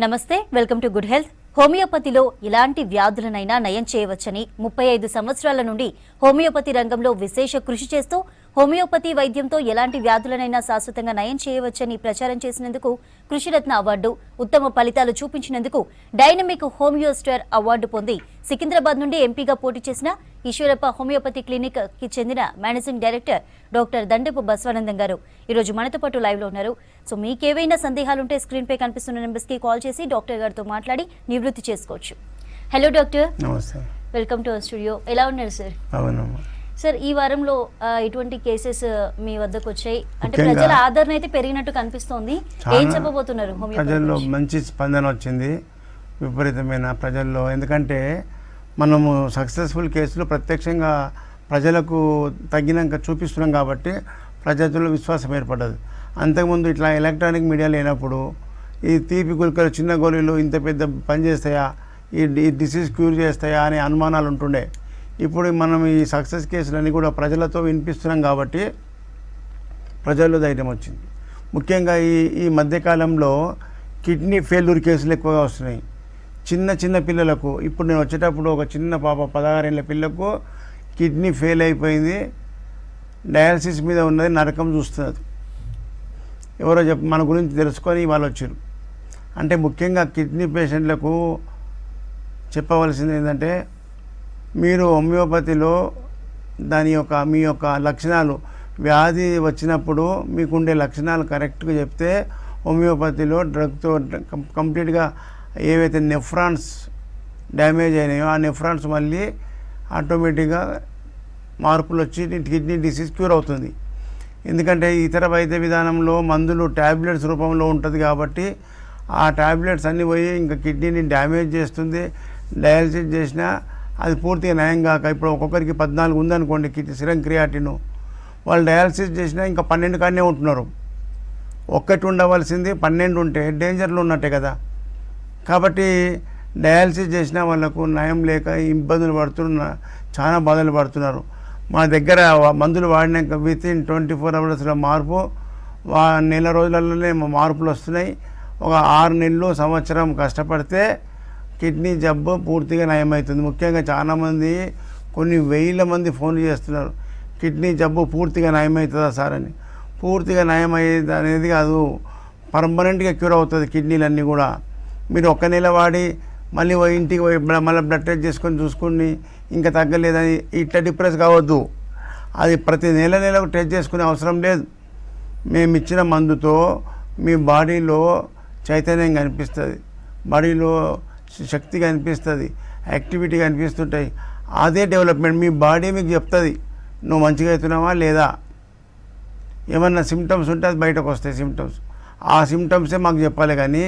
నమస్తే, welcome to good health. హోమియోపతిలో ఇలాంటి వ్యాధులనైనా నయం చేయవచ్చని 35 సంవత్సరాల నుండి హోమియోపతి రంగంలో విశేష కృషి చేస్తూ హోమియోపతి వైద్యంతో ఎలాంటి వ్యాధులనైనా శాశ్వతంగా నయం చేయవచ్చని ప్రచారం చేసినందుకు కృషిరత్న అవార్డు, ఉత్తమ ఫలితాలు చూపించినందుకు డైనమిక్ హోమియో స్టార్ అవార్డు పొంది సికింద్రాబాద్ నుండి ఎంపీగా పోటీ చేసిన ఈశ్వరప్ప హోమియోపతి క్లినిక్ కి చెందిన మేనేజింగ్ డైరెక్టర్ డాక్టర్ దండపు బసవానందం గారు ఈరోజు మనతో పాటు లైవ్ లో ఉన్నారు. సో మీకేవైనా సందేహాలుంటే స్క్రీన్ పై కనిపిస్తున్న నెంబర్స్ కి కాల్ చేసి డాక్టర్ గారితో మాట్లాడి నివృత్తి చేసుకోవచ్చు. Hello doctor. నమస్తే. Welcome to studio. ఎలా ఉన్నారు సార్? అవునమ్మా సార్, ఈ వారంలో ఇటువంటి కేసెస్ మీ వద్దకు వచ్చాయి అంటే ప్రజల ఆదరణ అయితే పెరిగినట్టు కనిపిస్తోంది. ఏం చెప్పబోతున్నారు? ప్రజల్లో మంచి స్పందన వచ్చింది, విపరీతమైన ప్రజల్లో. ఎందుకంటే మనము సక్సెస్ఫుల్ కేసులు ప్రత్యక్షంగా ప్రజలకు తగ్గినాక చూపిస్తున్నాం కాబట్టి ప్రజల్లో విశ్వాసం ఏర్పడ్డది. అంతకుముందు ఇట్లా ఎలక్ట్రానిక్ మీడియా లేనప్పుడు ఈ తీపి గుళికలు, చిన్న గోళీలు ఇంత పెద్ద పని చేస్తాయా, ఈ డిసీజ్ క్యూర్ చేస్తాయా అనే అనుమానాలు ఉంటుండే. ఇప్పుడు మనం ఈ సక్సెస్ కేసులన్నీ కూడా ప్రజలతో వినిపిస్తున్నాం కాబట్టి ప్రజల్లో ధైర్యం వచ్చింది. ముఖ్యంగా ఈ మధ్యకాలంలో కిడ్నీ ఫెయిల్యూర్ కేసులు ఎక్కువగా వస్తున్నాయి. చిన్న పిల్లలకు. ఇప్పుడు నేను వచ్చేటప్పుడు ఒక చిన్న పాప 16 ఏళ్ళ పిల్లకు కిడ్నీ ఫెయిల్ అయిపోయింది, డయాలసిస్ మీద ఉన్నది, నరకం చూస్తున్నది. ఎవరో మన గురించి తెలుసుకొని వాళ్ళు వచ్చారు. అంటే ముఖ్యంగా కిడ్నీ పేషెంట్లకు చెప్పవలసింది ఏంటంటే, మీరు హోమియోపతిలో మీ యొక్క లక్షణాలు, వ్యాధి వచ్చినప్పుడు మీకుండే లక్షణాలు కరెక్ట్గా చెప్తే హోమియోపతిలో డ్రగ్తో కంప్లీట్గా ఏవైతే నెఫ్రాన్స్ డ్యామేజ్ అయినాయో ఆ నెఫ్రాన్స్ మళ్ళీ ఆటోమేటిక్గా మార్పులు వచ్చి కిడ్నీ డిసీజ్ క్యూర్ అవుతుంది. ఎందుకంటే ఇతర వైద్య విధానంలో మందులు ట్యాబ్లెట్స్ రూపంలో ఉంటుంది కాబట్టి ఆ ట్యాబ్లెట్స్ అన్నీ పోయి ఇంకా కిడ్నీని డ్యామేజ్ చేస్తుంది. డయాలసిస్ చేసినా అది పూర్తిగా నయం కాక, ఇప్పుడు ఒక్కొక్కరికి 14 ఉందనుకోండి కిడ్నీ సిరం క్రియాటిన్, వాళ్ళు డయాలసిస్ చేసినా ఇంకా 12 కాడనే ఉంటున్నారు. ఒక్కటి ఉండవలసింది 12 ఉంటే డేంజర్లో ఉన్నట్టే కదా. కాబట్టి డయాలసిస్ చేసిన వాళ్ళకు నయం లేక ఇబ్బందులు పడుతున్నారు, చాలా బాధలు పడుతున్నారు. మా దగ్గర మందులు వాడినాక వితిన్ 24 అవర్స్లో మార్పు, నెల రోజులలోనే మార్పులు వస్తున్నాయి. ఒక 6 నెలలు, సంవత్సరం కష్టపడితే కిడ్నీ జబ్బు పూర్తిగా నయమవుతుంది. ముఖ్యంగా చాలామంది, కొన్ని వేల మంది ఫోన్లు చేస్తున్నారు, కిడ్నీ జబ్బు పూర్తిగా నయమవుతుందా సార్ అని. పూర్తిగా నయమయ్యేది అనేది కాదు, పర్మనెంట్గా క్యూర్ అవుతుంది కిడ్నీలన్నీ కూడా. మీరు ఒక్క నెల వాడి మళ్ళీ ఇంటికి పోయి మళ్ళీ బ్లడ్ టెస్ట్ చేసుకొని చూసుకుని ఇంకా తగ్గలేదని ఇట్లా డిప్రెస్ కావద్దు. అది ప్రతి నెలకు టెస్ట్ చేసుకునే అవసరం లేదు. మేము ఇచ్చిన మందుతో మీ బాడీలో చైతన్యం కనిపిస్తుంది, బాడీలో శక్తి కనిపిస్తుంది, యాక్టివిటీ కనిపిస్తుంటాయి. అదే డెవలప్మెంట్. మీ బాడీ మీకు చెప్తుంది నువ్వు మంచిగా అవుతున్నావా లేదా. ఏమన్నా సిమ్టమ్స్ ఉంటే అది బయటకు వస్తాయి సిమ్టమ్స్. ఆ సిమ్టమ్సే మాకు చెప్పాలి. కానీ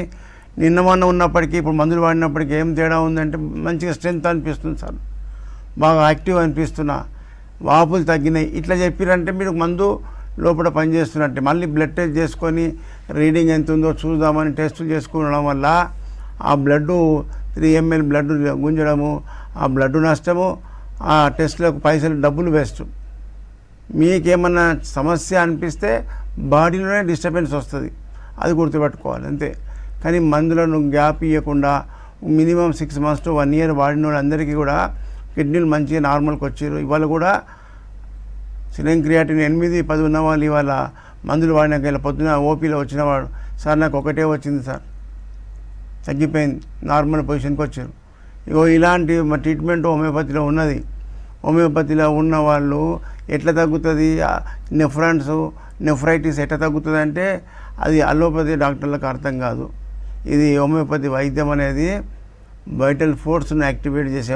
నిన్న మొన్న ఉన్నప్పటికీ ఇప్పుడు మందులు వాడినప్పటికీ ఏం తేడా ఉందంటే మంచిగా స్ట్రెంత్ అనిపిస్తుంది సార్, బాగా యాక్టివ్ అనిపిస్తున్నా, వాపులు తగ్గినాయి, ఇట్లా చెప్పారంటే మీరు మందు లోపల పనిచేస్తున్నట్టే. మళ్ళీ బ్లడ్ టెస్ట్ చేసుకొని రీడింగ్ ఎంత ఉందో చూద్దామని టెస్టులు చేసుకోవడం వల్ల ఆ బ్లడ్ 3 ml బ్లడ్ గుంజడము, ఆ బ్లడ్ నష్టము, ఆ టెస్టులకు పైసలు డబ్బులు వేస్ట్. మీకేమన్నా సమస్య అనిపిస్తే బాడీలోనే డిస్టర్బెన్స్ వస్తుంది, అది గుర్తుపెట్టుకోవాలి అంతే. కానీ మందులను గ్యాప్ ఇవ్వకుండా మినిమం 6 months to 1 year వాడిన వాళ్ళందరికీ కూడా కిడ్నీలు మంచిగా నార్మల్కి వచ్చారు. ఇవాళ కూడా సిరం క్రియాటిన్ 8-10 ఉన్న వాళ్ళు ఇవాళ మందులు వాడినాక ఇలా పొద్దున ఓపీలో వచ్చినవాడు, సార్ నాకు ఒకటే వచ్చింది సార్, తగ్గిపోయింది, నార్మల్ పొజిషన్కి వచ్చారు. ఇగో ఇలాంటి ట్రీట్మెంట్ హోమియోపతిలో ఉన్నది. హోమియోపతిలో ఉన్న వాళ్ళు ఎట్లా తగ్గుతుంది, నెఫ్రైటిస్ ఎట్లా తగ్గుతుంది అంటే అది అలోపతి డాక్టర్లకు అర్థం కాదు. ఇది హోమియోపతి వైద్యం అనేది వైటల్ ఫోర్స్ను యాక్టివేట్ చేసే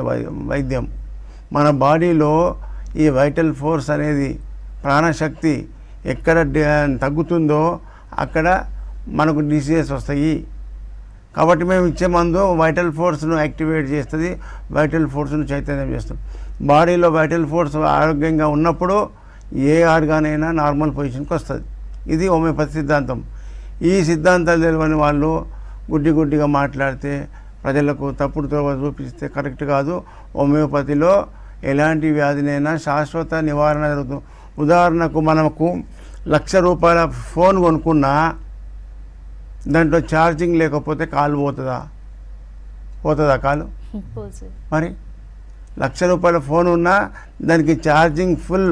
వైద్యం. మన బాడీలో ఈ వైటల్ ఫోర్స్ అనేది ప్రాణశక్తి ఎక్కడ తగ్గుతుందో అక్కడ మనకు డిసీజెస్ వస్తాయి. కాబట్టి మేము ఇచ్చే మందు వైటల్ ఫోర్స్ను యాక్టివేట్ చేస్తుంది, వైటల్ ఫోర్స్ను చైతన్యం చేస్తుంది. బాడీలో వైటల్ ఫోర్స్ ఆరోగ్యంగా ఉన్నప్పుడు ఏ ఆర్గాన్ అయినా నార్మల్ పొజిషన్కి వస్తుంది. ఇది హోమియోపతి సిద్ధాంతం. ఈ సిద్ధాంతాలు తెలియని వాళ్ళు గుడ్డిగా మాట్లాడితే, ప్రజలకు తప్పుడు త్రోవ చూపిస్తే కరెక్ట్ కాదు. హోమియోపతిలో ఎలాంటి వ్యాధినైనా శాశ్వత నివారణ జరుగుతుంది. ఉదాహరణకు మనకు ₹1,00,000 ఫోన్ కొనుక్కున్నా దాంట్లో ఛార్జింగ్ లేకపోతే కాలు పోతుందా కాలు? మరి ₹1,00,000 ఫోన్ ఉన్నా దానికి charging full,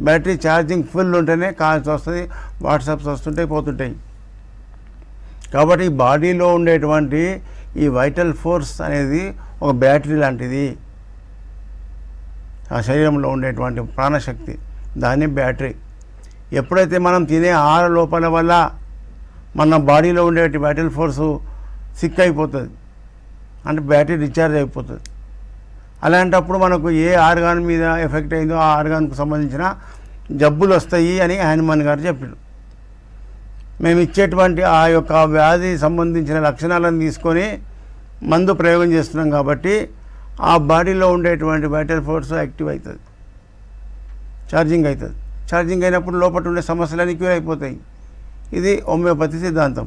battery charging full ఉంటేనే కాల్స్ వస్తుంది, వాట్సాప్స్ వస్తుంటాయి, పోతుంటాయి. కాబట్టి ఈ బాడీలో ఉండేటువంటి ఈ వైటల్ ఫోర్స్ అనేది ఒక బ్యాటరీ లాంటిది. ఆ శరీరంలో ఉండేటువంటి ప్రాణశక్తి, దాన్ని బ్యాటరీ. ఎప్పుడైతే మనం తినే ఆహార లోపాల వల్ల మన బాడీలో ఉండే వైటల్ ఫోర్సు సిక్ అయిపోతుంది, అంటే బ్యాటరీ డిశ్చార్జ్ అయిపోతుంది. అలాంటప్పుడు మనకు ఏ ఆర్గాన్ మీద ఎఫెక్ట్ అయిందో ఆ ఆర్గాన్కు సంబంధించిన జబ్బులు వస్తాయి అని హ్యానిమన్ గారు చెప్పారు. మేము ఇచ్చేటువంటి ఆ యొక్క వ్యాధి సంబంధించిన లక్షణాలను తీసుకొని మందు ప్రయోగం చేస్తున్నాం కాబట్టి ఆ బాడీలో ఉండేటువంటి వైటల్ ఫోర్స్ యాక్టివ్ అవుతుంది, ఛార్జింగ్ అవుతుంది. ఛార్జింగ్ అయినప్పుడు లోపల ఉండే సమస్యలన్నీ క్యూర్ అయిపోతాయి. ఇది హోమియోపతి సిద్ధాంతం.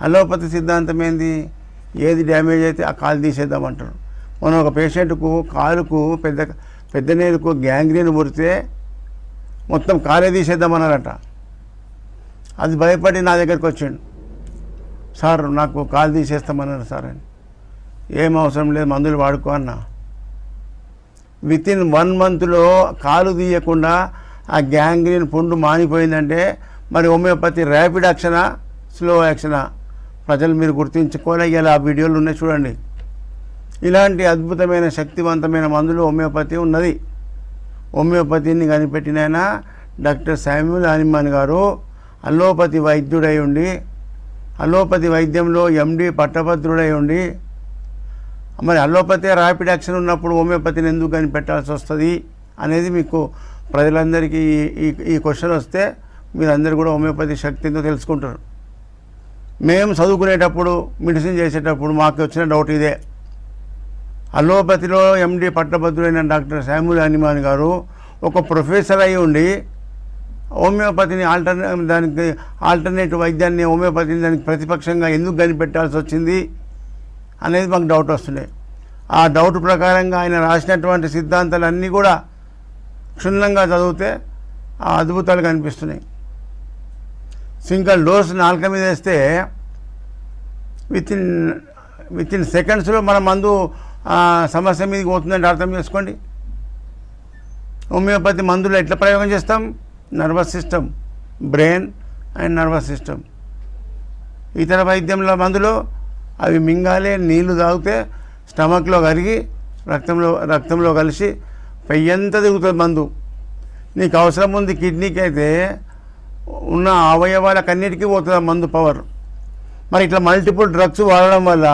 అలోపతి సిద్ధాంతం ఏంది? ఏది డ్యామేజ్ అయితే ఆ కాలు తీసేద్దామంటారు. మనం ఒక పేషెంట్కు కాలుకు పెద్ద నేలకు గ్యాంగ్రీన్ పుడితే మొత్తం కాలే తీసేద్దామన్నారట. అది భయపడి నా దగ్గరికి వచ్చిండు, సార్ నాకు కాలు తీసేస్తామన్నారు సార్ అని. ఏం అవసరం లేదు, మందులు వాడుకో అన్నా. వితిన్ 1 మంత్లో కాలు తీయకుండా ఆ గ్యాంగ్రీన్ పుండు మానిపోయిందంటే మరి హోమియోపతి ర్యాపిడ్ యాక్షనా, స్లో యాక్షనా? ప్రజలు మీరు గుర్తించుకోలే. ఇలా ఆ వీడియోలు ఉన్నాయి చూడండి. ఇలాంటి అద్భుతమైన శక్తివంతమైన మందులు హోమియోపతి ఉన్నది. హోమియోపతిని కనిపెట్టిన ఆయన డాక్టర్ శామ్యూల్ హానిమన్ గారు అలోపతి వైద్యుడై ఉండి, అలోపతి వైద్యంలో ఎండి పట్టభద్రుడై ఉండి, మరి అలోపతి ర్యాపిడ్ యాక్షన్ ఉన్నప్పుడు హోమియోపతిని ఎందుకు కనిపెట్టాల్సి వస్తుంది అనేది మీకు ప్రజలందరికీ ఈ క్వశ్చన్ వస్తే మీరందరూ కూడా హోమియోపతి శక్తితో తెలుసుకుంటారు. మేము చదువుకునేటప్పుడు మెడిసిన్ చేసేటప్పుడు మాకు వచ్చిన డౌట్ ఇదే. అలోపతిలో ఎండి పట్టభద్రుడైన డాక్టర్ శామ్యూల్ హానిమన్ గారు ఒక ప్రొఫెసర్ అయి ఉండి హోమియోపతిని దానికి ఆల్టర్నేటివ్ వైద్యాన్ని, హోమియోపతిని దానికి ప్రతిపక్షంగా ఎందుకు కనిపెట్టాల్సి వచ్చింది అనేది మాకు డౌట్ వస్తున్నాయి. ఆ డౌట్ ప్రకారంగా ఆయన రాసినటువంటి సిద్ధాంతాలన్నీ కూడా క్షుణ్ణంగా చదివితే ఆ అద్భుతాలు కనిపిస్తున్నాయి. సింగిల్ డోస్ నాలుక మీద వేస్తే వితిన్ సెకండ్స్లో మన మందు సమస్య మీదకి పోతుందంటే అర్థం చేసుకోండి. హోమియోపతి మందులు ఎట్లా ప్రయోగం చేస్తాం? Nervous system, brain and nervous system. ఇతర వైద్యంలో మందులు అవి మింగాలే, నీళ్లు తాగితే స్టమక్లో కరిగి రక్తంలో కలిసి పెయ్యంతా తిరుగుతుంది మందు. నీకు అవసరం ఉంది కిడ్నీకి అయితే ఉన్న అవయవాలకన్నిటికీ పోతుంది మందు పవర్. మరి ఇట్లా మల్టిపుల్ డ్రగ్స్ వాడడం వల్ల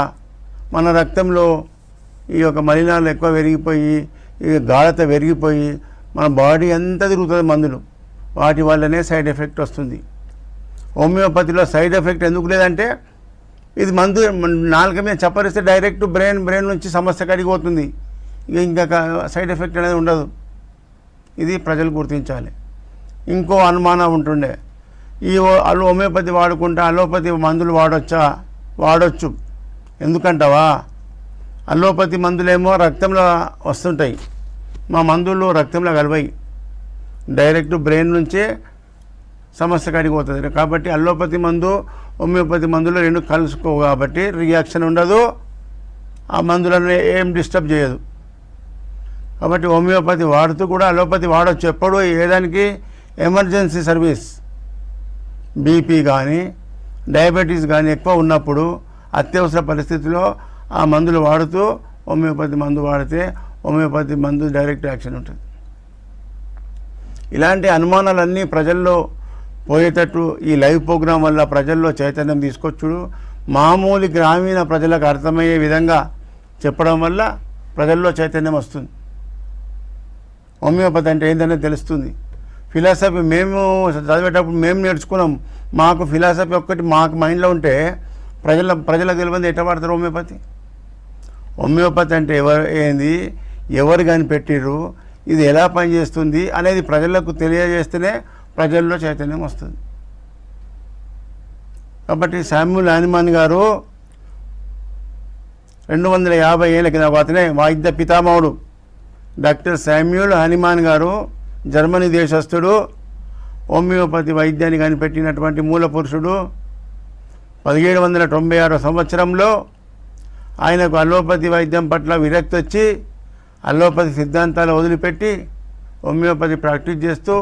మన రక్తంలో ఈ యొక్క మలినాలు ఎక్కువ పెరిగిపోయి, ఈ గాఢత పెరిగిపోయి మన బాడీ అంతా తిరుగుతుంది మందులు. వాటి వల్లనే సైడ్ ఎఫెక్ట్ వస్తుంది. హోమియోపతిలో సైడ్ ఎఫెక్ట్ ఎందుకు లేదంటే ఇది మందు నాలుక మీద చప్పరిస్తే డైరెక్ట్ బ్రెయిన్ నుంచి సమస్య కడిగిపోతుంది. ఇంకా సైడ్ ఎఫెక్ట్ అనేది ఉండదు. ఇది ప్రజలు గుర్తించాలి. ఇంకో అనుమానం ఉంటుండే, ఈ హోమియోపతి వాడుకుంటా అలోపతి మందులు వాడొచ్చు ఎందుకంటావా? అలోపతి మందులేమో రక్తంలో వస్తుంటాయి, మా మందులు రక్తంలో కలవాయి, డైరెక్ట్ బ్రెయిన్ నుంచే సమస్య కడిగిపోతుంది. కాబట్టి అలోపతి మందు హోమియోపతి మందులు రెండు కలుసుకోవు కాబట్టి రియాక్షన్ ఉండదు, ఆ మందులను ఏం డిస్టర్బ్ చేయదు. కాబట్టి హోమియోపతి వాడుతూ కూడా అలోపతి వాడచ్చు. ఎప్పుడు ఏదానికి ఎమర్జెన్సీ సర్వీస్, బీపీ కానీ డయాబెటీస్ కానీ ఎక్కువ ఉన్నప్పుడు అత్యవసర పరిస్థితిలో ఆ మందులు వాడుతూ హోమియోపతి మందు వాడితే హోమియోపతి మందు డైరెక్ట్ యాక్షన్ ఉంటుంది. ఇలాంటి అనుమానాలన్నీ ప్రజల్లో పోయేటట్టు ఈ లైవ్ ప్రోగ్రాం వల్ల ప్రజల్లో చైతన్యం తీసుకొచ్చుడు, మామూలు గ్రామీణ ప్రజలకు అర్థమయ్యే విధంగా చెప్పడం వల్ల ప్రజల్లో చైతన్యం వస్తుంది. హోమియోపతి అంటే ఏంటనేది తెలుస్తుంది. ఫిలాసఫీ మేము చదివేటప్పుడు మేము నేర్చుకున్నాం. మాకు ఫిలాసఫీ ఒక్కటి మాకు మైండ్లో ఉంటే ప్రజలకు తెలియదు ఎట్లా వాడతారు హోమియోపతి. హోమియోపతి అంటే ఎవరు కనిపెట్టిర్రు, ఇది ఎలా పనిచేస్తుంది అనేది ప్రజలకు తెలియజేస్తేనే ప్రజల్లో చైతన్యం వస్తుంది. కాబట్టి శామ్యూల్ హానిమన్ గారు 250 ఏళ్ళ కింద అతనే వైద్య పితామహుడు డాక్టర్ శామ్యూల్ హానిమన్ గారు జర్మనీ దేశస్థుడు, హోమియోపతి వైద్యాన్ని కనిపెట్టినటువంటి మూల పురుషుడు. 1796 సంవత్సరంలో ఆయనకు అలోపతి వైద్యం పట్ల విరక్తి వచ్చి అలోపతి సిద్ధాంతాలు వదిలిపెట్టి హోమియోపతి ప్రాక్టీస్ చేస్తూ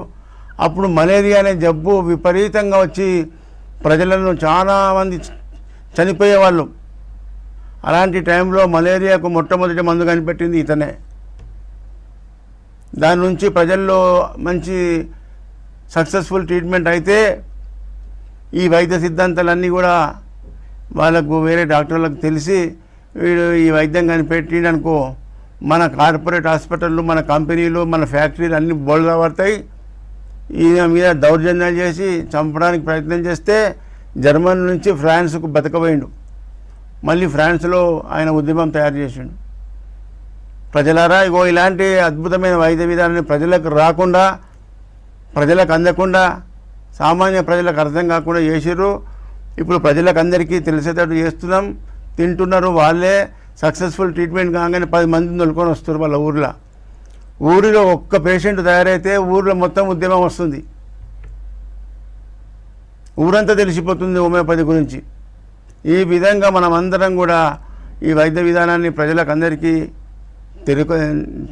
అప్పుడు మలేరియా అనే జబ్బు విపరీతంగా వచ్చి ప్రజలను చాలామంది చనిపోయేవాళ్ళు. అలాంటి టైంలో మలేరియాకు మొట్టమొదటి మందు కనిపెట్టింది ఇతనే. దాని నుంచి ప్రజల్లో మంచి సక్సెస్ఫుల్ ట్రీట్మెంట్ అయితే ఈ వైద్య సిద్ధాంతాలన్నీ కూడా వాళ్ళకు వేరే డాక్టర్లకు తెలిసి వీడు ఈ వైద్యం కనిపెట్టిండనుకో మన కార్పొరేట్ హాస్పిటళ్ళు, మన కంపెనీలు, మన ఫ్యాక్టరీలు అన్నీ బోల్గా పడతాయి. ఈయన మీద దౌర్జన్యాలు చేసి చంపడానికి ప్రయత్నం చేస్తే జర్మనీ నుంచి ఫ్రాన్స్కు బతకబోయిండు. మళ్ళీ ఫ్రాన్స్లో ఆయన ఉద్యమం తయారు చేసిండు. ప్రజలారా, ఇగో ఇలాంటి అద్భుతమైన వైద్య విధానాన్ని ప్రజలకు రాకుండా, ప్రజలకు అందకుండా, సామాన్య ప్రజలకు అర్థం కాకుండా చేసిర్రు. ఇప్పుడు ప్రజలకు అందరికీ తెలిసేటట్టు చేస్తున్నాం, తింటున్నారు. వాళ్ళే సక్సెస్ఫుల్ ట్రీట్మెంట్ కాగానే 10 మందిని తొలుకొని వస్తారు వాళ్ళ ఊరిలో ఒక్క పేషెంట్ తయారైతే ఊరిలో మొత్తం ఉద్యమం వస్తుంది. ఊరంతా తెలిసిపోతుంది హోమియోపతి గురించి. ఈ విధంగా మనం అందరం కూడా ఈ వైద్య విధానాన్ని ప్రజలకు అందరికీ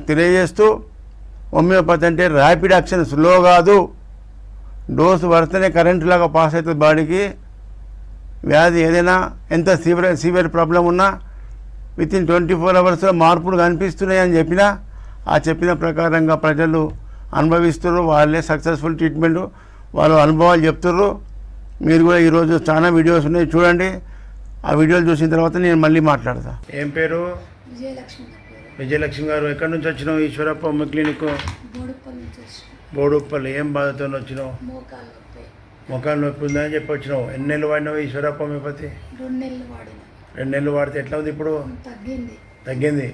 తెలియజేస్తూ, హోమియోపతి అంటే ర్యాపిడ్ యాక్షన్, స్లో కాదు. డోసు పడితేనే కరెంటు లాగా పాస్ అవుతుంది బాడీకి. వ్యాధి ఏదైనా ఎంత సివియర్ ప్రాబ్లం ఉన్నా వితిన్ 24 అవర్స్లో మార్పులు కనిపిస్తున్నాయని చెప్పినా ఆ చెప్పిన ప్రకారంగా ప్రజలు అనుభవిస్తున్నారు. వాళ్ళే సక్సెస్ఫుల్ ట్రీట్మెంట్, వాళ్ళు అనుభవాలు చెప్తున్నారు. మీరు కూడా ఈరోజు చాలా వీడియోస్ ఉన్నాయి, చూడండి. ఆ వీడియోలు చూసిన తర్వాత నేను మళ్ళీ మాట్లాడతా. ఏం పేరు? విజయలక్ష్మి గారు. ఎక్కడి నుంచి వచ్చినావు? Eshwarappa homeo clinic Boduppalli. ఏం బాధతో వచ్చినావు? మొఖాలు నొప్పి ఉందని చెప్పి వచ్చినావు. ఎన్ని నెలలు వాడినావు ఈశ్వరప్ప హోమియోపతి? 2 నెలలు వాడితే ఎట్లా ఉంది ఇప్పుడు? తగ్గింది.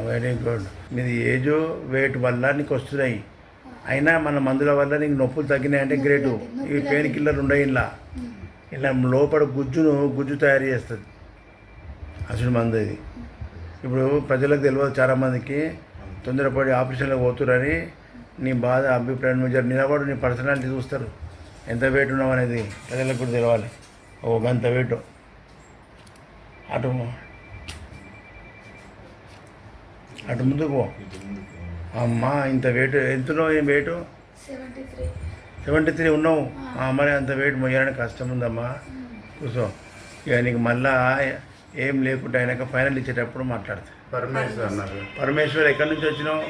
Very good. మీది ఏజ్, వెయిట్ వల్ల నీకు వస్తున్నాయి. అయినా మన మందుల వల్ల నీకు నొప్పులు తగ్గినాయి అంటే గ్రేటు. ఇవి పెయిన్ కిల్లర్ ఉండవు. ఇలా లోపల గుజ్జు తయారు చేస్తుంది అసలు మందు ఇది. ఇప్పుడు ప్రజలకు తెలియదు, చాలామందికి తొందరపడి ఆపరేషన్లకు పోతురని. నీ బాధ, అభిప్రాయం, మీరు నిలబడు, నీ పర్సనాలిటీ చూస్తారు. ఎంత వెయిట్ ఉన్నావు అనేది ప్రజలకు కూడా తెలవాలి. ఓ గంత వెయిట్ అటు ముందుకు పో. అమ్మా, ఇంత వెయిట్ ఎంతున్నావు? ఏం వెయిట్? 73 ఉన్నావు. మరి అంత వెయిట్ మొయ్యాలని కష్టం ఉందమ్మా. కూర్చో. ఇక నీకు మళ్ళా ఏం లేకుండా అయినాక ఫైనల్ ఇచ్చేటప్పుడు మాట్లాడతా. పరమేశ్వర్. ఎక్కడి నుంచి వచ్చినావు?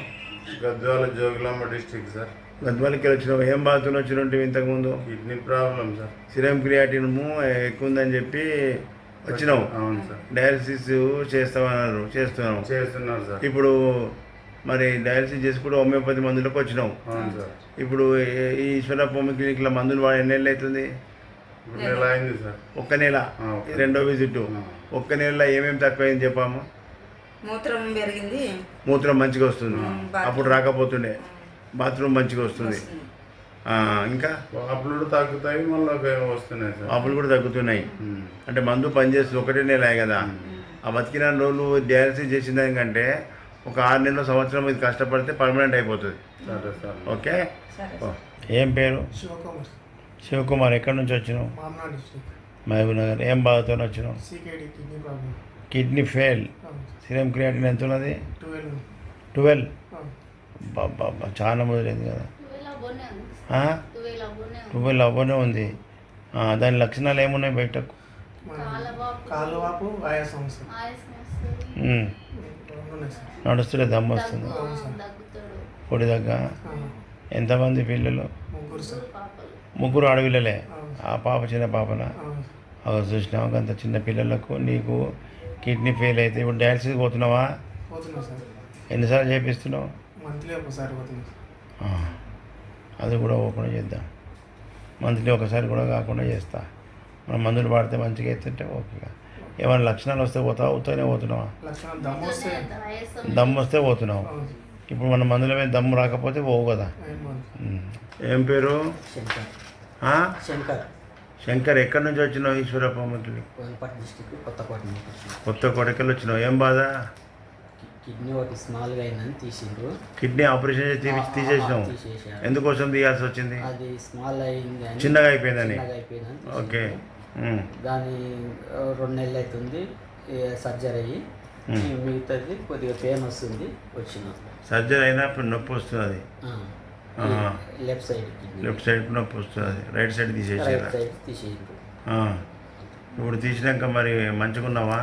Gadwal, Jogulamba district sir. గద్వాలకి వచ్చినావు. ఏం బాధతో వచ్చినట్టు ఇంతకుముందు? Kidney problem sir. Serum creatinine ఎక్కువ ఉందని చెప్పి వచ్చినావు. అవును సార్. డయాలసిస్ చేస్తామన్నారు. చేస్తున్నారు సార్. ఇప్పుడు మరి డయాలసిస్ చేసి కూడా హోమియోపతి మందులకు వచ్చినావు. అవును సార్. ఇప్పుడు ఈ ఈశ్వరప్ప హోమియో క్లినిక్లో మందులు వాడి ఎన్ని నెలలు అవుతుంది? 1 నెల అయింది సార్. 1 నెల. రెండో విజిట్. 1 నెలలో ఏమేమి తక్కువైంది చెప్పాము? మూత్రం పెరిగింది. మూత్రం మంచిగా వస్తుంది. అప్పుడు రాకపోతుండే. బాత్రూమ్ మంచిగా వస్తుంది. ఇంకా వాపులు తగ్గుతాయి, మళ్ళీ వస్తున్నాయి సార్. వాపులు కూడా తగ్గుతున్నాయి. అంటే మందు పనిచేస్తుంది. 1 నెల కదా. ఆ బతికిన రోజులు డయాలసిస్ చేసిన దానికంటే ఒక 6 నెలలు, సంవత్సరం ఇది కష్టపడితే పర్మనెంట్ అయిపోతుంది. ఓకే. ఏం పేరు? శివకుమార్. ఎక్కడి నుంచి వచ్చినావు? మహబూబ్ నగర్. ఏం బాధతో వచ్చినావు? Kidney fail. సిరం క్రియాటిన్ ఎంత ఉన్నది? 12. బాబా, చాలా మొదలైంది కదా. 12 అవ్వనే ఉంది. దాని లక్షణాలు ఏమున్నాయి బయటకు? కాలువాపు, ఆయాసం, నడుస్తుంటే దమ్ము వస్తుంది, పొడి దగ్గర. ఎంతమంది పిల్లలు? 3 ఆడపిల్లలే. ఆ పాప చిన్న పాపన చూసినావు. అంత చిన్న పిల్లలకు నీకు కిడ్నీ ఫెయిల్ అయితే ఇప్పుడు డయాలసిస్ పోతున్నావా? ఎన్నిసార్లు చేపిస్తున్నావు? అది కూడా ఓపెన్ చేద్దాం. మంత్లీ ఒకసారి కూడా కాకుండా చేస్తా. మనం మందులు వాడితే మంచిగా అవుతుంటే ఓకేగా. ఏమైనా లక్షణాలు వస్తే పోతావా? ఉత్తనే పోతున్నావా? దమ్ము వస్తే పోతున్నావు. ఇప్పుడు మన మందుల మీద దమ్ము రాకపోతే పోవు కదా. ఏం పేరు? శంకర్. ఎక్కడి నుంచి వచ్చినావు? ఈశ్వరప్ప హోమియో కొత్తకోటకి వచ్చినావు. ఏం బాధ? కిడ్నీ ఒకటి స్మాల్గా అయిందని తీసిండ్రు. కిడ్నీ ఆపరేషన్ చేసి తీసేసినావు. ఎందుకోసం తీయాల్సి వచ్చింది? అది స్మాల్ అయింది, చిన్నగా అయిపోయిందని. అయిపోయిందని. ఓకే. దాని 2 నెలలు అవుతుంది సర్జరీ అయ్యి. మిగతాది కొద్దిగా పెయిన్ వస్తుంది వచ్చిన. సర్జరీ అయినప్పుడు నొప్పి వస్తుంది, లెఫ్ట్ సైడ్ లెఫ్ట్ సైడ్ నొప్పి వస్తుంది, రైట్ సైడ్ తీసేసారా? రైట్ సైడ్ తీసేయండి. ఇప్పుడు తీసినాక మరి మంచిగా ఉన్నావా?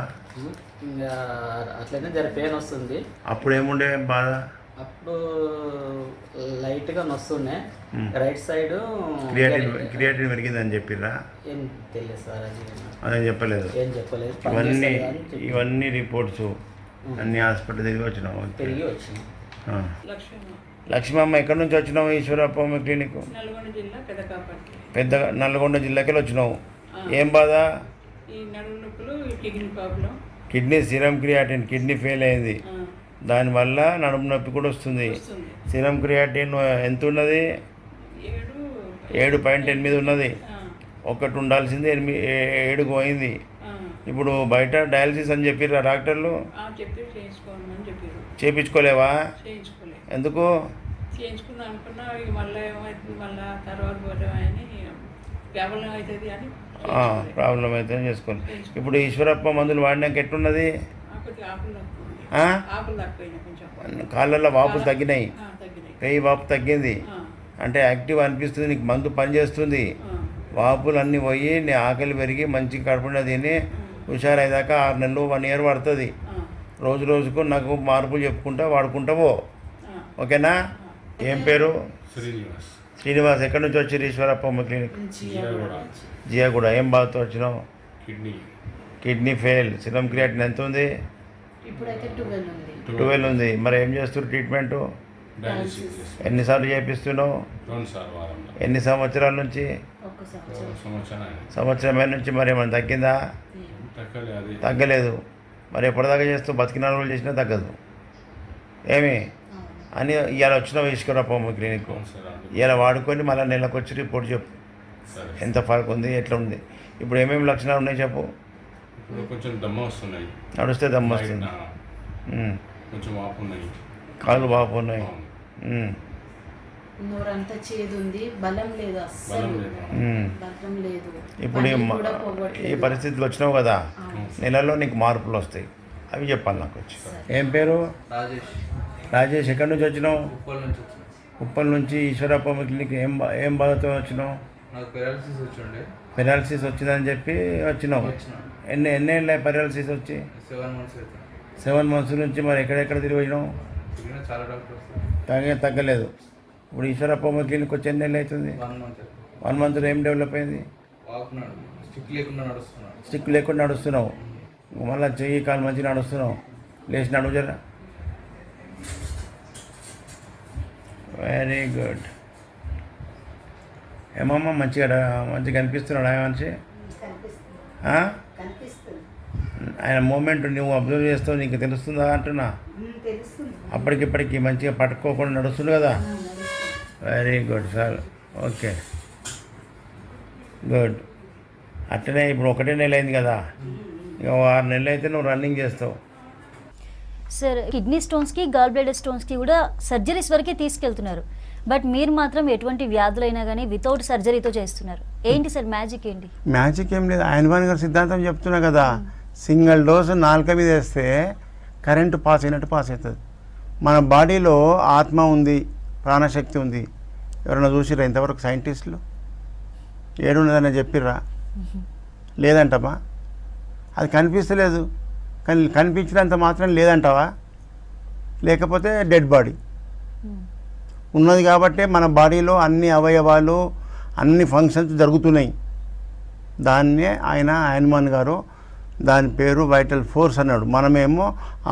ఇంకా అట్లనే జర పెయిన్ వస్తుంది. అప్పుడు ఏముండే బాధ? అప్పుడు లైట్గా నొస్తుండే రైట్ సైడ్. క్రియాటిన్ పెరిగిందని చెప్పిర్రా? ఏం తెలియదు సార్, అది అదేం చెప్పలేదు. ఏం చెప్పలేదు. ఇవన్నీ రిపోర్ట్స్ అన్ని హాస్పిటల్ తిరిగి వచ్చినావు? తిరిగి వచ్చినాం. లక్ష్మమ్మ ఎక్కడి నుంచి వచ్చినావు? ఈశ్వరప్ప క్లినిక్ నల్గొండ జిల్లా పెదకాపర్తి. పెద్ద నల్గొండ జిల్లాకి వచ్చినావు. ఏం బాధ? ఈ నడుము నొప్పులు, kidney problem. Kidney serum creatinine kidney fail అయింది, దానివల్ల నడుము నొప్పి కూడా వస్తుంది. సిరం క్రియాటిన్ ఎంత ఉన్నది? 7.8 ఉన్నది. ఒకటి ఉండాల్సింది 7 పోయింది. ఇప్పుడు బయట డయాలసిస్ అని చెప్పిర్రా డాక్టర్లు? చెప్పి చేయించుకోమని చెప్పారు. చేయించుకోలేవా? చేయించుకోలేదు. ఎందుకు? చేయించుకున్నా అనుకున్నా ఇక మళ్ళీ ఏమవుతుంది, మళ్ళీ తర్వాత పోతామని ప్రాబ్లం అవుతుంది అని ప్రాబ్లం అయితే చేసుకోండి. ఇప్పుడు ఈశ్వరప్ప మందులు వాడినాక ఎట్లున్నది? కొద్దిగా ఆకులు తక్కువైనాయి, కొంచెం కాళ్ళల్లో వాపులు తగ్గినాయి, తగ్గినాయి. పెయి వాపు తగ్గింది అంటే యాక్టివ్ అనిపిస్తుంది, నీకు మందు పనిచేస్తుంది. వాపులు అన్నీ పోయి నీ ఆకలి పెరిగి మంచిగా కడుపున తిని హుషారయ్యాక 6 నెలలు 1 ఇయర్ పడుతుంది. రోజు రోజుకు నాకు మార్పులు చెప్పుకుంటా వాడుకుంటావో, ఓకేనా? ఏం పేరు? శ్రీనివాస్. ఎక్కడి నుంచి వచ్చి ఈశ్వరప్ప క్లినిక్? జియాగూడ. ఏం బాధతో వచ్చినావు? Kidney fail. సిరం క్రియాటిన్ ఎంత ఉంది? ఇప్పుడైతే 12 ఉంది. 12 ఉంది. మరి ఏం చేస్తున్నారు ట్రీట్మెంట్? ఎన్నిసార్లు చేపిస్తున్నావు? 2 సార్లు వారంలో. ఎన్ని సంవత్సరాల నుంచి? సంవత్సరమైన నుంచి. మరి ఏమైనా తగ్గిందా? తగ్గలేదు. మరి ఎప్పటిదాకా చేస్తూ బతికిన రోజులు చేసినా తగ్గదు. ఏమి అని ఇవాళ వచ్చినావు ఈశ్వరప్ప క్లినిక్. ఇలా వాడుకొని మళ్ళీ నెలకు వచ్చి రిపోర్ట్ చెప్పు, ఎంత ఫరక్ ఉంది, ఎట్లా ఉంది. ఇప్పుడు ఏమేమి లక్షణాలు ఉన్నాయి చెప్పు. ఇప్పుడు కొంచెం దమ్మ వస్తున్నాయి, నడుస్తే దమ్మ వస్తుంది, కొంచెం వాపు ఉన్నాయి, కాళ్ళు వాపు ఉన్నాయి, నోరంతా చేదు ఉంది, బలం లేదు, అస్సలు బలం లేదు. ఇప్పుడు ఈ పరిస్థితులు వచ్చినావు కదా, నెలలో నీకు మార్పులు వస్తాయి, అవి చెప్పాలి నాకు వచ్చి. ఏం పేరు? రాజేష్. ఎక్కడి నుంచి వచ్చినావు? ఉప్పల్ నుంచి ఈశ్వరప్ప క్లినిక్. ఏం బాధతో వచ్చినావు? నాకు పెరాలసిస్ వచ్చిండే. పెరాలసిస్ వచ్చిందని చెప్పి వచ్చినావు. ఎన్నేళ్ళ పెరాలసిస్ వచ్చి? 7 months అయితే. 7 months నుంచి. మరి ఎక్కడెక్కడ తిరిగి వచ్చినావు? చాలా డాక్టర్స్ తగ్గలేదు. ఇప్పుడు ఈశ్వరప్ప క్లినిక్ వచ్చి ఎన్ని నెలలు అవుతుంది? 1 month. 1 month ఏం డెవలప్ అయింది? వాకున్నాడు, స్టిక్ లేకుండా నడుస్తున్నాడు. స్టిక్ లేకుండా నడుస్తున్నావు, మళ్ళీ చెయ్యి కాలు మంచిగా నడుస్తున్నావు. లేచి నడువు జరా. Very good. ఏమమ్మా మంచిగా కనిపిస్తున్నాడా మనిషి? ఆయన మూమెంట్ నువ్వు అబ్జర్వ్ చేస్తావు, నీకు తెలుస్తుందా అంటున్నా? అప్పటికిప్పటికి మంచిగా పట్టుకోకుండా నడుస్తుంది కదా. Very good sir. Okay, good. అట్లనే ఇప్పుడు 1 నెల అయింది కదా, ఇక 6 నెలలు అయితే నువ్వు రన్నింగ్ చేస్తావు. సార్, కిడ్నీ స్టోన్స్కి, గాల్ బ్లాడర్ స్టోన్స్కి కూడా సర్జరీస్ వరకే తీసుకెళ్తున్నారు, బట్ మీరు మాత్రం ఎటువంటి వ్యాధులైనా కానీ వితౌట్ సర్జరీతో చేస్తున్నారు. ఏంటి సార్ మ్యాజిక్ ఏంటి? మ్యాజిక్ ఏం లేదు, ఆయనవాన్ గారి సిద్ధాంతం చెప్తున్నా కదా. సింగిల్ డోసు నాలుక మీద వేస్తే కరెంటు పాస్ అయినట్టు పాస్ అవుతుంది. మన బాడీలో ఆత్మ ఉంది, ప్రాణశక్తి ఉంది. ఎవరైనా చూసిర్రా ఇంతవరకు సైంటిస్టులు? ఏడున్నదని చెప్పిర్రా? లేదంటమ్మా. అది కనిపిస్తలేదు, కానీ కనిపించినంత మాత్రం లేదంటావా? లేకపోతే డెడ్ బాడీ ఉన్నది కాబట్టే మన బాడీలో అన్ని అవయవాలు, అన్ని ఫంక్షన్స్ జరుగుతున్నాయి. దాన్నే హనుమాన్ గారు దాని పేరు వైటల్ ఫోర్స్ అన్నాడు. మనమేమో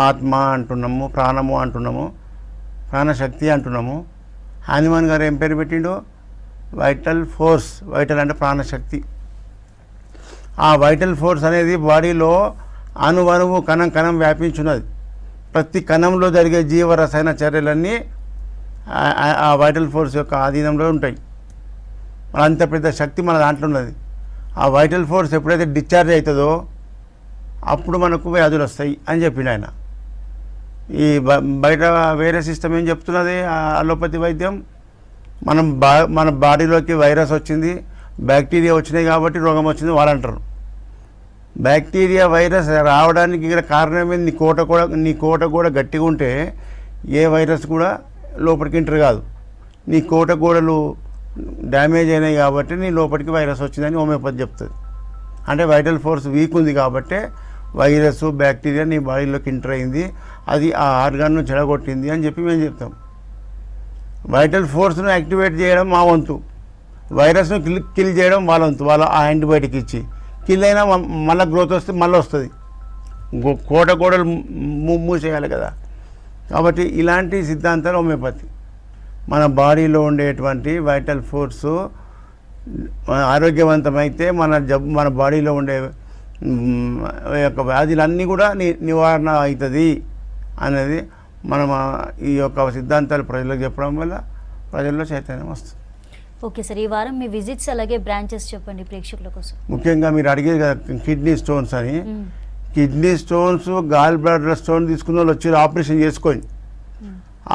ఆత్మ అంటున్నాము, ప్రాణము అంటున్నాము, ప్రాణశక్తి అంటున్నాము. హనుమాన్ గారు ఏం పేరు పెట్టిండు? Vital force. వైటల్ అంటే ప్రాణశక్తి. ఆ వైటల్ ఫోర్స్ అనేది బాడీలో అణువణువు, కణం కణం వ్యాపించున్నది. ప్రతి కణంలో జరిగే జీవరసాయన చర్యలన్నీ ఆ వైటల్ ఫోర్స్ యొక్క ఆధీనంలో ఉంటాయి. మన అంత పెద్ద శక్తి మన దాంట్లో ఉన్నది. ఆ వైటల్ ఫోర్స్ ఎప్పుడైతే డిశ్చార్జ్ అవుతుందో అప్పుడు మనకు వ్యాధులు వస్తాయి అని చెప్పిండు ఆయన. ఈ బయట వేరే సిస్టమ్ ఏం చెప్తున్నది? అలోపతి వైద్యం, మన బాడీలోకి వైరస్ వచ్చింది, బ్యాక్టీరియా వచ్చినాయి కాబట్టి రోగం వచ్చింది వాళ్ళు అంటారు. బ్యాక్టీరియా వైరస్ రావడానికి గల కారణం ఏంది? నీ కోట కూడా గట్టిగా ఉంటే ఏ వైరస్ కూడా లోపలికి ఎంటర్ కాదు. నీ కోట గోడలు డ్యామేజ్ అయినాయి కాబట్టి నీ లోపలికి వైరస్ వచ్చిందని హోమియోపతి చెప్తుంది. అంటే వైటల్ ఫోర్స్ వీక్ ఉంది కాబట్టి వైరస్ బ్యాక్టీరియా నీ బాడీలోకి ఎంటర్ అయింది, అది ఆ ఆర్గాన్ను చెడగొట్టింది అని చెప్పి మేము చెప్తాం. వైటల్ ఫోర్స్ను యాక్టివేట్ చేయడం మా వంతు, వైరస్ను కిల్ చేయడం వాళ్ళ వంతు. వాళ్ళ ఆ యాంటీబయాటిక్ ఇచ్చి కిల్ అయినా మళ్ళీ గ్రోత్ వస్తే మళ్ళీ వస్తుంది. కోట గోడలు మూసేయాలి కదా. కాబట్టి ఇలాంటి సిద్ధాంతాలు హోమియోపతి. మన బాడీలో ఉండేటువంటి వైటల్ ఫోర్సు ఆరోగ్యవంతమైతే మన బాడీలో ఉండే యొక్క వ్యాధులన్నీ కూడా నివారణ అవుతుంది అనేది మనం ఈ యొక్క సిద్ధాంతాలు ప్రజలకు చెప్పడం వల్ల ప్రజల్లో చైతన్యం వస్తుంది. ఓకే సార్, ఈ వారం మీ విజిట్స్ అలాగే బ్రాంచెస్ చెప్పండి ప్రేక్షకుల కోసం. ముఖ్యంగా మీరు అడిగేది కదా కిడ్నీ స్టోన్స్ అని. Kidney stones, gall bladder stone తీసుకున్న వాళ్ళు వచ్చి ఆపరేషన్ చేసుకొని,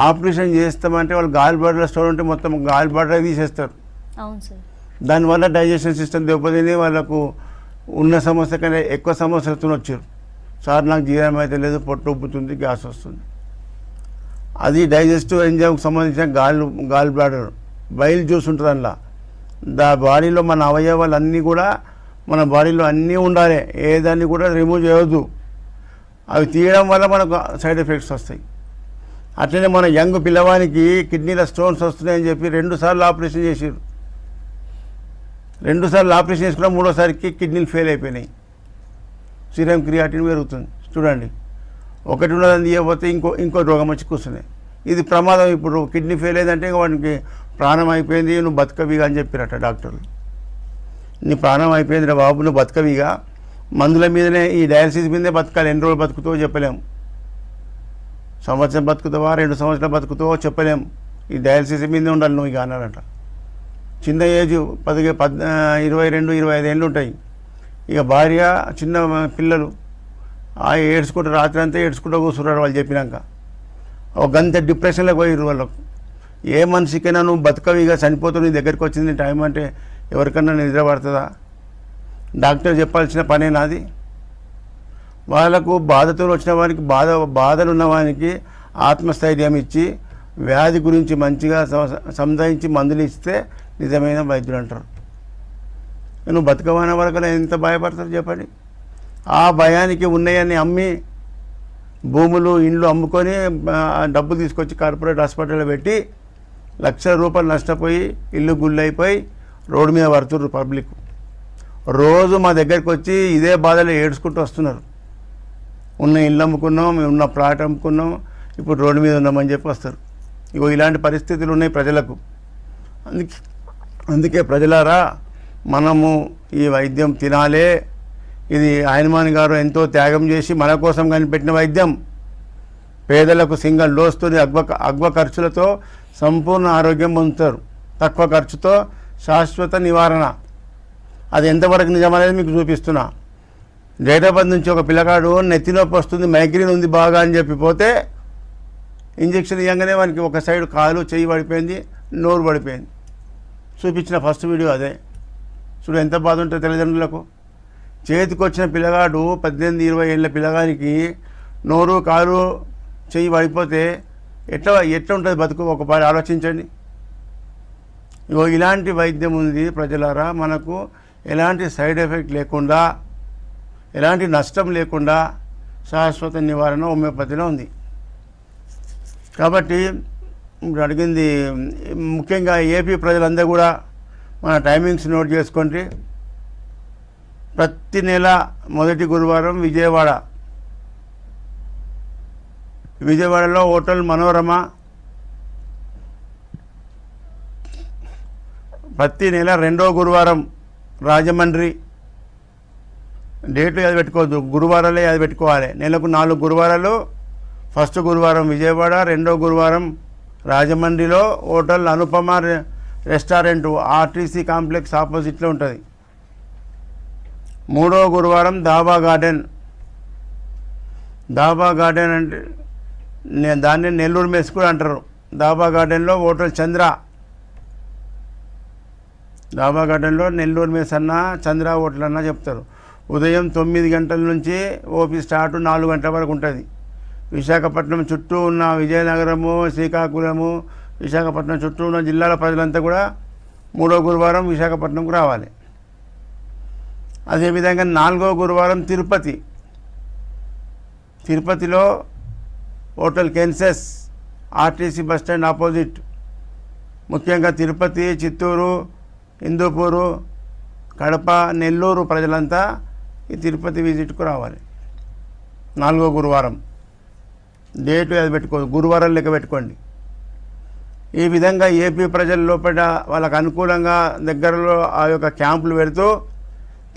ఆపరేషన్ చేస్తామంటే వాళ్ళు గాల్ బ్లాడర్ స్టోన్ ఉంటే మొత్తం గాల్ బ్లాడర్ తీసేస్తారు. అవును సార్. దానివల్ల డైజెషన్ సిస్టమ్ దెబ్బతిని వాళ్ళకు ఉన్న సమస్య కంటే ఎక్కువ సమస్యలతో వచ్చారు. సార్ నాకు జీర్ణం అయితే లేదు, పొట్టు ఉబ్బుతుంది, గ్యాస్ వస్తుంది. అది డైజెస్టివ్ ఎంజైమ్కి సంబంధించిన గాల్ బ్లాడర్ బైల్ జ్యూస్ ఉంటుంది. అందులో బాడీలో మన అవయవాలు అన్నీ కూడా మన బాడీలో అన్నీ ఉండాలి, ఏదాన్ని కూడా రిమూవ్ చేయవద్దు. అవి తీయడం వల్ల మనకు సైడ్ ఎఫెక్ట్స్ వస్తాయి. అట్లనే మన యంగ్ పిల్లవానికి కిడ్నీలో స్టోన్స్ వస్తున్నాయని చెప్పి 2 సార్లు ఆపరేషన్ చేసారు. 2 సార్లు ఆపరేషన్ చేసుకున్న 3వసారికి కిడ్నీలు ఫెయిల్ అయిపోయినాయి. సీరం క్రియాటిన్ పెరుగుతుంది. చూడండి, ఒకటి ఉన్నదని తీయకపోతే ఇంకో రోగం వచ్చి కూర్చున్నాయి. ఇది ప్రమాదం. ఇప్పుడు కిడ్నీ ఫెయిల్ అయిందంటే వాడికి ప్రాణం అయిపోయింది, నువ్వు బతకవిగా అని చెప్పారట డాక్టర్లు. నీ ప్రాణం అయిపోయింది రా బాబు, నువ్వు బతకవిగా, మందుల మీదనే ఈ డయాలసిస్ మీదనే బతకాలి. ఎన్ని రోజులు బతుకుతావో చెప్పలేము. సంవత్సరం బతుకుతావా, 2 సంవత్సరాలు బతుకుతావో చెప్పలేము. ఈ డయాలసిస్ మీదే ఉండాలి నువ్వు ఇక అన్నారట. చిన్న ఏజ్ 22, 25 ఏళ్ళు ఉంటాయి. ఇక భార్య, చిన్న పిల్లలు ఏడ్చుకుంటూ రాత్రి అంతా ఏడ్చుకుంటూ కూర్చున్నారు వాళ్ళు చెప్పినాక. ఒక గంట డిప్రెషన్లోకి పోయారు వాళ్ళకు. ఏ మనిషికైనా నువ్వు బతకవిగా చనిపోతావు, నీ దగ్గరికి వచ్చింది టైం అంటే ఎవరికన్నా నిద్ర పడుతుందా? డాక్టర్ చెప్పాల్సిన పనే నాది. వాళ్ళకు బాధతో వచ్చిన వారికి బాధలు ఉన్న వారికి ఆత్మస్థైర్యం ఇచ్చి వ్యాధి గురించి మంచిగా సంధాయించి మందులు ఇస్తే నిజమైన వైద్యులు అంటారు. నువ్వు బతకమైన వరకు ఎంత భయపడతారు చెప్పండి. ఆ భయానికి ఉన్నాయని అమ్మి భూములు, ఇండ్లు అమ్ముకొని డబ్బులు తీసుకొచ్చి కార్పొరేట్ హాస్పిటల్లో పెట్టి ₹1,00,000 నష్టపోయి ఇల్లు గుళ్ళైపోయి రోడ్డు మీద పడుతుర్రు పబ్లిక్. రోజు మా దగ్గరికి వచ్చి ఇదే బాధలు ఏడ్చుకుంటూ వస్తున్నారు. ఉన్న ఇల్లు అమ్ముకున్నాం, మేము ఉన్న ప్లాట్ అమ్ముకున్నాం, ఇప్పుడు రోడ్డు మీద ఉన్నామని చెప్పి వస్తారు. ఇగో ఇలాంటి పరిస్థితులు ఉన్నాయి ప్రజలకు. అందుకే ప్రజలారా, మనము ఈ వైద్యం తినాలే. ఇది ఆయన్మాన్ గారు ఎంతో త్యాగం చేసి మన కోసం కనిపెట్టిన వైద్యం. పేదలకు సింగిల్ డోస్తో అగ్వ ఖర్చులతో సంపూర్ణ ఆరోగ్యం పొందుతారు. తక్కువ ఖర్చుతో శాశ్వత నివారణ. అది ఎంతవరకు నిజమనేది మీకు చూపిస్తున్నా. హైదరాబాద్ నుంచి ఒక పిల్లగాడు నెత్తినొప్పి వస్తుంది, మైగ్రేన్ ఉంది బాగా అని చెప్పి పోతే ఇంజక్షన్ ఇవ్వగానే వానికి ఒక సైడ్ కాలు, చెయ్యి పడిపోయింది, నోరు పడిపోయింది. చూపించిన ఫస్ట్ వీడియో అదే. చూడు ఎంత బాధ ఉంటుంది తల్లిదండ్రులకు. చేతికి వచ్చిన పిల్లగాడు 18-20 ఏళ్ళ పిల్లగానికి నోరు, కాలు, చెయ్యి పడిపోతే ఎట్లా ఉంటుంది బతుకు? ఒకసారి ఆలోచించండి. ఇగో ఇలాంటి వైద్యం ఉంది ప్రజలారా. మనకు ఎలాంటి సైడ్ ఎఫెక్ట్ లేకుండా, ఎలాంటి నష్టం లేకుండా శాశ్వత నివారణ హోమియోపతిలో ఉంది. కాబట్టి ఇప్పుడు అడిగింది ముఖ్యంగా ఏపీ ప్రజలందరూ కూడా మన టైమింగ్స్ నోట్ చేసుకోండి. ప్రతి నెల మొదటి గురువారం విజయవాడలో హోటల్ మనోరమ, ప్రతి నెల రెండో గురువారం రాజమండ్రి. డేట్లు అది పెట్టుకోవద్దు, గురువారాలే అది పెట్టుకోవాలి. నెలకు 4 గురువారాలు. ఫస్ట్ గురువారం విజయవాడ, రెండో గురువారం రాజమండ్రిలో hotel Anupama restaurant, RTC complex ఆపోజిట్లో ఉంటుంది. మూడో గురువారం దాబా గార్డెన్ అంటే దాన్ని నెల్లూరు మెస్ కూడా అంటారు. దాబా గార్డెన్లో హోటల్ చంద్ర. దాబా గార్డెన్లో నెల్లూరు మెస్ అన్న, చంద్ర హోటల్ అన్న చెప్తారు. ఉదయం 9 గంటల నుంచి ఓపీ స్టార్ట్ 4 గంటల వరకు ఉంటుంది. విశాఖపట్నం చుట్టూ ఉన్న విజయనగరము, శ్రీకాకుళము, విశాఖపట్నం చుట్టూ ఉన్న జిల్లాల ప్రజలంతా కూడా 3వ గురువారం విశాఖపట్నంకు రావాలి. అదేవిధంగా 4వ గురువారం తిరుపతిలో హోటల్ కెన్సెస్ ఆర్టీసీ బస్టాండ్ ఆపోజిట్, ముఖ్యంగా తిరుపతి, చిత్తూరు, హిందూపూరు, కడప, నెల్లూరు ప్రజలంతా ఈ తిరుపతి విజిట్కు రావాలి. 4వ గురువారం డేటు అది పెట్టుకోండి, గురువారం లెక్క పెట్టుకోండి. ఈ విధంగా ఏపీ ప్రజల లోపల వాళ్ళకు అనుకూలంగా దగ్గరలో ఆ యొక్క క్యాంపులు పెడుతూ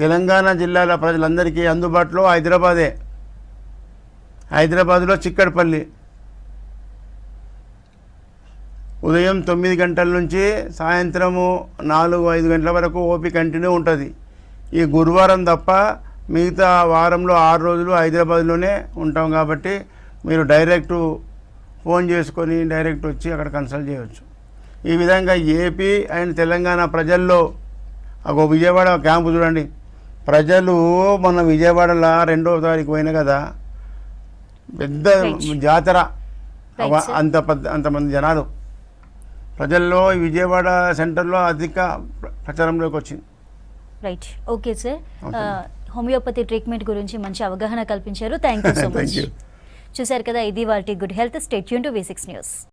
తెలంగాణ జిల్లాల ప్రజలందరికీ అందుబాటులో హైదరాబాదులో చిక్కడపల్లి ఉదయం 9 గంటల నుంచి సాయంత్రము 4-5 గంటల వరకు ఓపీ కంటిన్యూ ఉంటుంది. ఈ గురువారం తప్ప మిగతా వారంలో 6 రోజులు హైదరాబాద్లోనే ఉంటాం కాబట్టి మీరు డైరెక్ట్ ఫోన్ చేసుకొని డైరెక్ట్ వచ్చి అక్కడ కన్సల్ట్ చేయవచ్చు. ఈ విధంగా ఏపీ అండ్ తెలంగాణ ప్రజల్లో ఒక విజయవాడ క్యాంపు చూడండి. ప్రజలు మన విజయవాడలో 2వ తారీఖు పోయిన కదా, పెద్ద జాతర, అంతమంది జనాలు ప్రజల్లో ఈ విజయవాడ సెంటర్లో అధిక ప్రచారంలోకి వచ్చింది. Right, okay sir. Homeopathy treatment గురించి మంచి అవగాహన కల్పించారు. Thank you so much. చూశారు కదా, ఇది వాటి good health. Stay tune to V6 news.